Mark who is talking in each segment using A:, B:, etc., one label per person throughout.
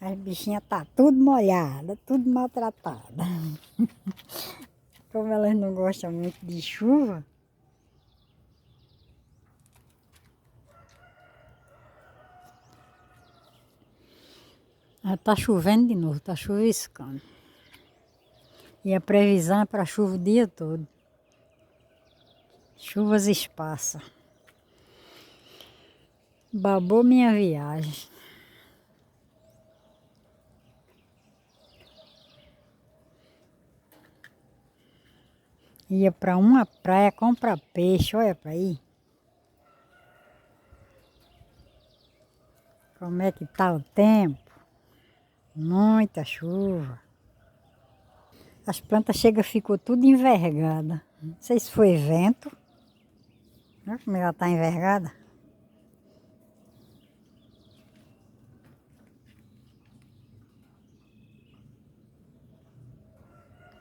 A: As bichinhas tá tudo molhada, tudo maltratada. Como elas não gostam muito de chuva. Ah, tá chovendo de novo, tá chuviscando. E a previsão é para chuva o dia todo. Chuvas esparsas. Babou minha viagem. Ia para uma praia comprar peixe, olha para aí. Como é que tá o tempo? Muita chuva. As plantas chegam, ficou tudo envergada. Não sei se foi vento. Olha como ela tá envergada.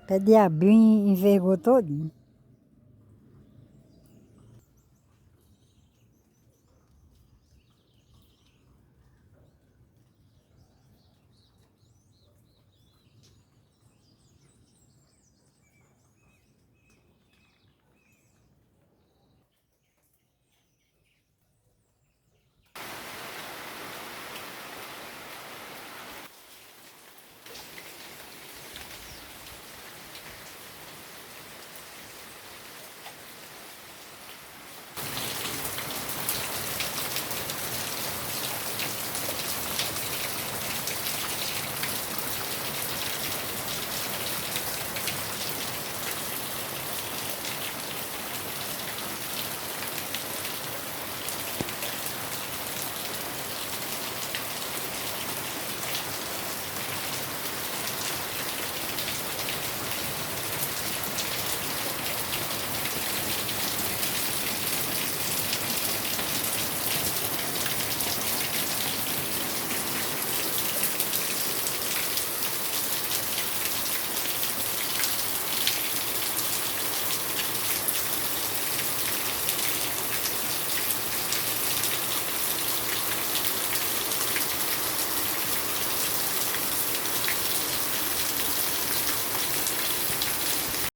A: Pé de abinho envergou todinho.